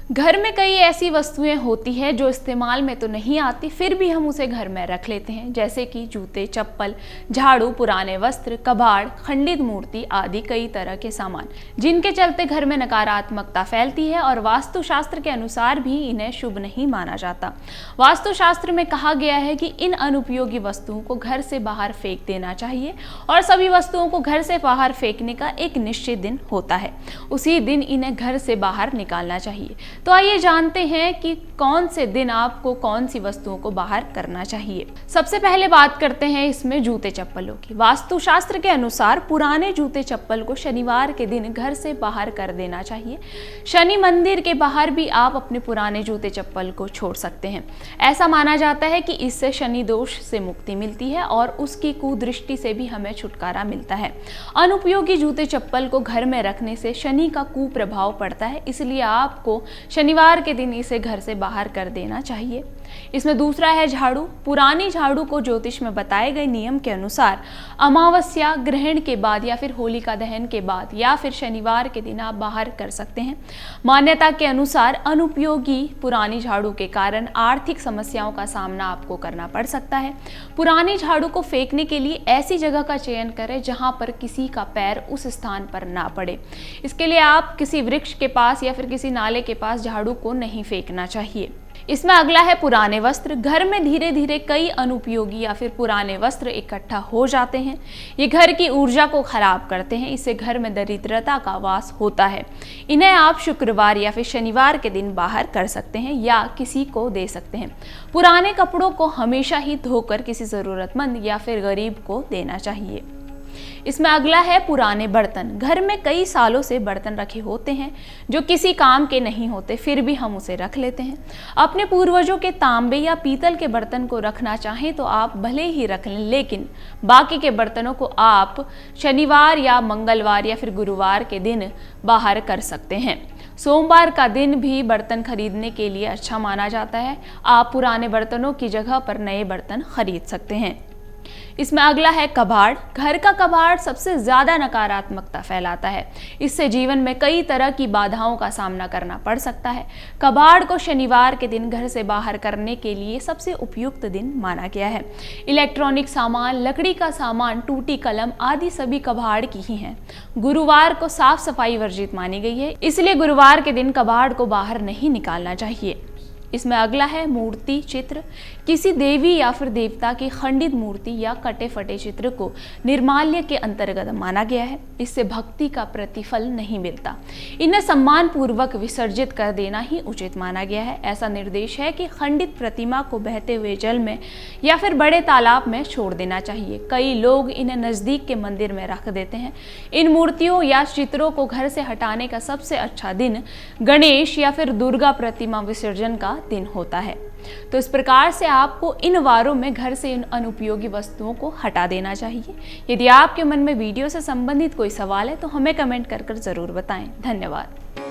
घर में कई ऐसी वस्तुएं होती हैं जो इस्तेमाल में तो नहीं आती, फिर भी हम उसे घर में रख लेते हैं, जैसे कि जूते, चप्पल, झाड़ू, पुराने वस्त्र, कबाड़, खंडित मूर्ति आदि कई तरह के सामान, जिनके चलते घर में नकारात्मकता फैलती है और वास्तुशास्त्र के अनुसार भी इन्हें शुभ नहीं माना जाता। वास्तुशास्त्र में कहा गया है कि इन अनुपयोगी वस्तुओं को घर से बाहर फेंक देना चाहिए और सभी वस्तुओं को घर से बाहर फेंकने का एक निश्चित दिन होता है। उसी दिन इन्हें घर से बाहर निकालना चाहिए। तो आइए जानते हैं कि कौन से दिन आपको कौन सी वस्तुओं को बाहर करना चाहिए। सबसे पहले बात करते हैं इसमें जूते चप्पलों की। वास्तुशास्त्र के अनुसार पुराने जूते चप्पल को शनिवार के दिन घर से बाहर कर देना चाहिए। शनि मंदिर के बाहर भी आप अपने पुराने जूते चप्पल को छोड़ सकते हैं। ऐसा माना जाता है कि इससे शनि दोष से मुक्ति मिलती है और उसकी कुदृष्टि से भी हमें छुटकारा मिलता है। अनुपयोगी जूते चप्पल को घर में रखने से शनि का कुप्रभाव पड़ता है, इसलिए आपको शनिवार के दिन इसे घर से बाहर कर देना चाहिए। इसमें दूसरा है झाड़ू। पुरानी झाड़ू को ज्योतिष में बताए गए नियम के अनुसार अमावस्या, ग्रहण के बाद या फिर होलिका दहन के बाद या फिर शनिवार के दिन आप बाहर कर सकते हैं। मान्यता के अनुसार अनुपयोगी पुरानी झाड़ू के कारण आर्थिक समस्याओं का सामना आपको करना पड़ सकता है। पुरानी झाड़ू को फेंकने के लिए ऐसी जगह का चयन करें जहां पर किसी का पैर उस स्थान पर ना पड़े। इसके लिए आप किसी वृक्ष के पास या फिर किसी नाले के पास झाड़ू को नहीं फेंकना चाहिए। इसमें अगला है पुराने वस्त्र। घर में धीरे धीरे कई अनुपयोगी या फिर पुराने वस्त्र इकट्ठा हो जाते हैं। ये घर की ऊर्जा को खराब करते हैं, इससे घर में दरिद्रता का वास होता है। इन्हें आप शुक्रवार या फिर शनिवार के दिन बाहर कर सकते हैं या किसी को दे सकते हैं। पुराने कपड़ों को हमेशा ही धोकर किसी जरूरतमंद या फिर गरीब को देना चाहिए। इसमें अगला है पुराने बर्तन। घर में कई सालों से बर्तन रखे होते हैं जो किसी काम के नहीं होते, फिर भी हम उसे रख लेते हैं। अपने पूर्वजों के तांबे या पीतल के बर्तन को रखना चाहें तो आप भले ही रख लें, लेकिन बाकी के बर्तनों को आप शनिवार या मंगलवार या फिर गुरुवार के दिन बाहर कर सकते हैं। सोमवार का दिन भी बर्तन खरीदने के लिए अच्छा माना जाता है। आप पुराने बर्तनों की जगह पर नए बर्तन खरीद सकते हैं। इसमें अगला है कबाड़। घर का कबाड़ सबसे ज्यादा नकारात्मकता फैलाता है। इससे जीवन में कई तरह की बाधाओं का सामना करना पड़ सकता है। कबाड़ को शनिवार के दिन घर से बाहर करने के लिए सबसे उपयुक्त दिन माना गया है। इलेक्ट्रॉनिक सामान, लकड़ी का सामान, टूटी कलम आदि सभी कबाड़ की ही हैं। गुरुवार को साफ सफाई वर्जित मानी गई है, इसलिए गुरुवार के दिन कबाड़ को बाहर नहीं निकालना चाहिए। इसमें अगला है मूर्ति चित्र। किसी देवी या फिर देवता की खंडित मूर्ति या कटे फटे चित्र को निर्माल्य के अंतर्गत माना गया है। इससे भक्ति का प्रतिफल नहीं मिलता। इन्हें सम्मान पूर्वक विसर्जित कर देना ही उचित माना गया है। ऐसा निर्देश है कि खंडित प्रतिमा को बहते हुए जल में या फिर बड़े तालाब में छोड़ देना चाहिए। कई लोग इन्हें नजदीक के मंदिर में रख देते हैं। इन मूर्तियों या चित्रों को घर से हटाने का सबसे अच्छा दिन गणेश या फिर दुर्गा प्रतिमा विसर्जन का दिन होता है। तो इस प्रकार से आपको इन वारों में घर से इन अनुपयोगी वस्तुओं को हटा देना चाहिए। यदि आपके मन में वीडियो से संबंधित कोई सवाल है तो हमें कमेंट कर जरूर बताएं। धन्यवाद।